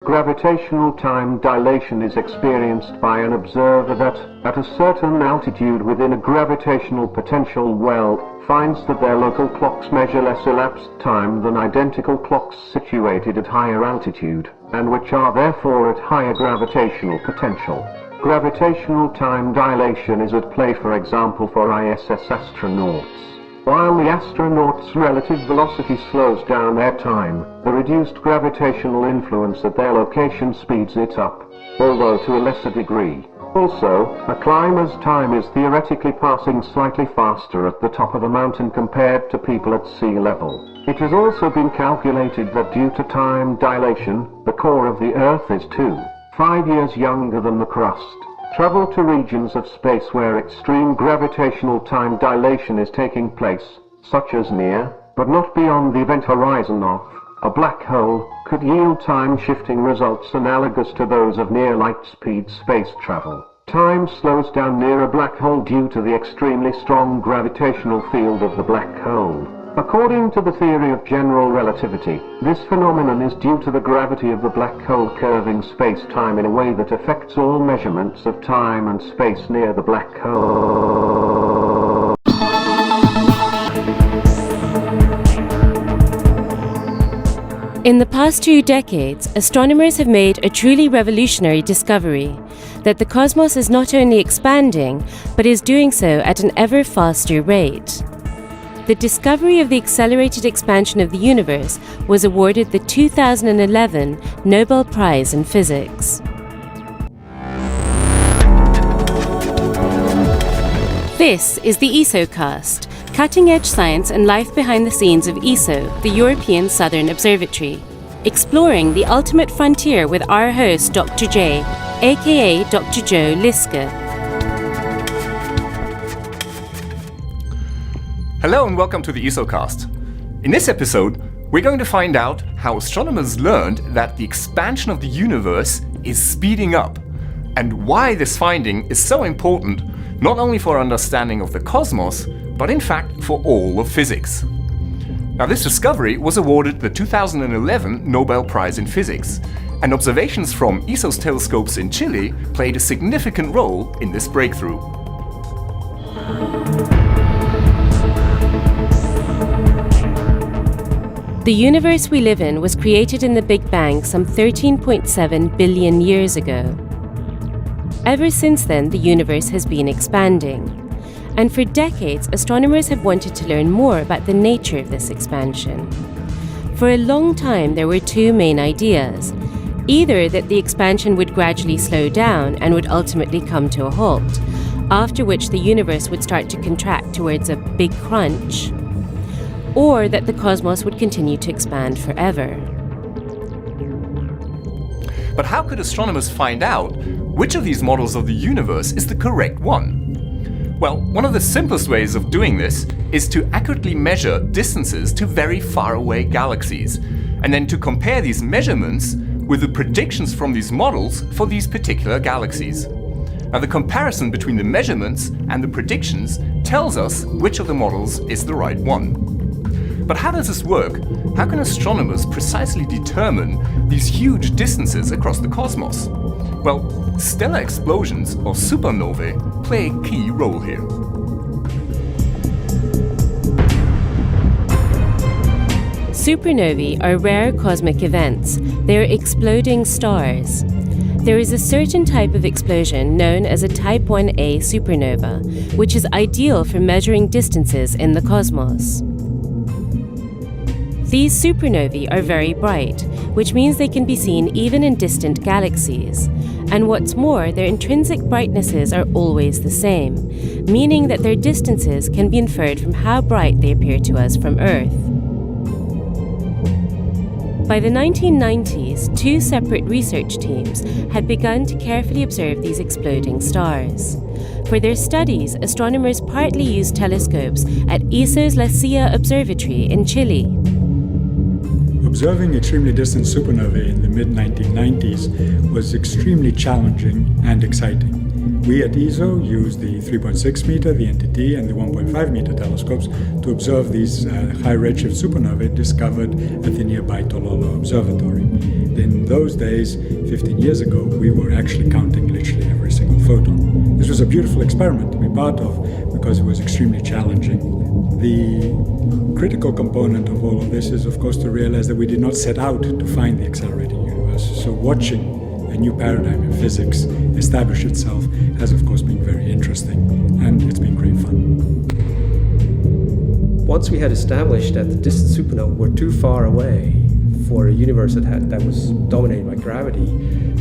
Gravitational time dilation is experienced by an observer that, at a certain altitude within a gravitational potential well, finds that their local clocks measure less elapsed time than identical clocks situated at higher altitude, and which are therefore at higher gravitational potential. Gravitational time dilation is at play, for example, for ISS astronauts. While the astronauts' relative velocity slows down their time, the reduced gravitational influence at their location speeds it up, although to a lesser degree. Also, a climber's time is theoretically passing slightly faster at the top of a mountain compared to people at sea level. It has also been calculated that due to time dilation, the core of the Earth is 5 years younger than the crust. Travel to regions of space where extreme gravitational time dilation is taking place, such as near, but not beyond the event horizon of, a black hole, could yield time-shifting results analogous to those of near-light-speed space travel. Time slows down near a black hole due to the extremely strong gravitational field of the black hole. According to the theory of general relativity, this phenomenon is due to the gravity of the black hole curving space-time in a way that affects all measurements of time and space near the black hole. In the past 2 decades, astronomers have made a truly revolutionary discovery, that the cosmos is not only expanding, but is doing so at an ever faster rate. The discovery of the accelerated expansion of the universe was awarded the 2011 Nobel Prize in Physics. This is the ESOcast, cutting-edge science and life behind the scenes of ESO, the European Southern Observatory, exploring the ultimate frontier with our host Dr. J, aka Dr. Joe Liske. Hello and welcome to the ESOcast. In this episode, we're going to find out how astronomers learned that the expansion of the universe is speeding up, and why this finding is so important not only for our understanding of the cosmos, but in fact for all of physics. Now, this discovery was awarded the 2011 Nobel Prize in Physics, and observations from ESO's telescopes in Chile played a significant role in this breakthrough. The universe we live in was created in the Big Bang some 13.7 billion years ago. Ever since then, the universe has been expanding. And for decades, astronomers have wanted to learn more about the nature of this expansion. For a long time, there were 2 main ideas. Either that the expansion would gradually slow down and would ultimately come to a halt, after which the universe would start to contract towards a big crunch, or that the cosmos would continue to expand forever. But how could astronomers find out which of these models of the universe is the correct one? Well, one of the simplest ways of doing this is to accurately measure distances to very far away galaxies, and then to compare these measurements with the predictions from these models for these particular galaxies. Now, the comparison between the measurements and the predictions tells us which of the models is the right one. But how does this work? How can astronomers precisely determine these huge distances across the cosmos? Well, stellar explosions or supernovae play a key role here. Supernovae are rare cosmic events. They are exploding stars. There is a certain type of explosion known as a Type 1a supernova, which is ideal for measuring distances in the cosmos. These supernovae are very bright, which means they can be seen even in distant galaxies. And what's more, their intrinsic brightnesses are always the same, meaning that their distances can be inferred from how bright they appear to us from Earth. By the 1990s, 2 separate research teams had begun to carefully observe these exploding stars. For their studies, astronomers partly used telescopes at ESO's La Silla Observatory in Chile. Observing extremely distant supernovae in the mid-1990s was extremely challenging and exciting. We at ESO use the 3.6 meter, the NTT, and the 1.5 meter telescopes to observe these high redshift supernovae discovered at the nearby Tololo Observatory. In those days, 15 years ago, we were actually counting literally every single photon. This was a beautiful experiment to be part of because it was extremely challenging. The critical component of all of this is, of course, to realize that we did not set out to find the accelerating universe. So watching a new paradigm in physics establish itself has, of course, been very interesting, and it's been great fun. Once we had established that the distant supernovae were too far away for a universe that was dominated by gravity,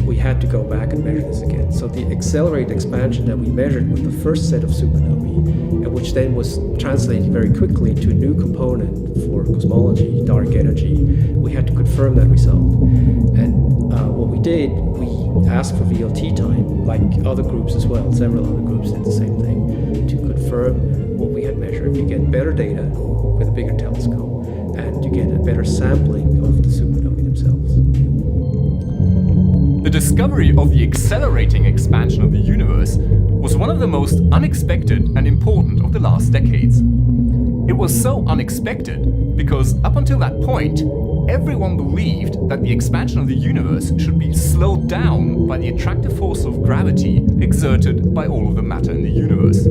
we had to go back and measure this again. So the accelerated expansion that we measured with the first set of supernovae, and which then was translated very quickly to a new component for cosmology, dark energy, we had to confirm that result. And what we did, we asked for VLT time, like other groups as well. Several other groups did the same thing to confirm what we had measured. You get better data with a bigger telescope, and you get a better sampling of the supernovae themselves. The discovery of the accelerating expansion of the universe was one of the most unexpected and important of the last decades. It was so unexpected because up until that point, everyone believed that the expansion of the universe should be slowed down by the attractive force of gravity exerted by all of the matter in the universe.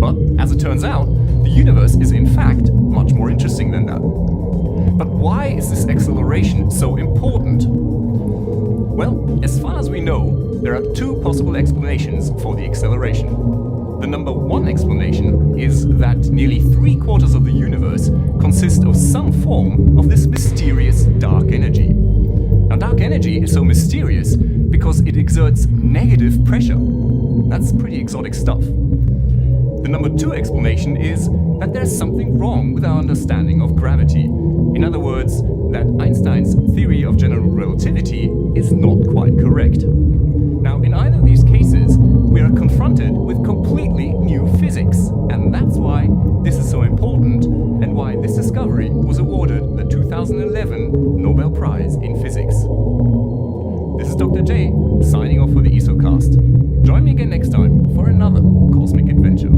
But as it turns out, the universe is in fact much more interesting than that. But why is this acceleration so important? Well, as far as we know, there are two possible explanations for the acceleration. The number one explanation is that nearly 3/4 of the universe consist of some form of this mysterious dark energy. Now, dark energy is so mysterious because it exerts negative pressure. That's pretty exotic stuff. The number two explanation is that there's something wrong with our understanding of gravity. In other words, that Einstein's theory of general relativity is not quite correct. Now, in either of these cases, we are confronted with completely new physics, and that's why this is so important and why this discovery was awarded the 2011 Nobel Prize in Physics. This is Dr. J, signing off for the ESOcast. Join me again next time for another cosmic adventure.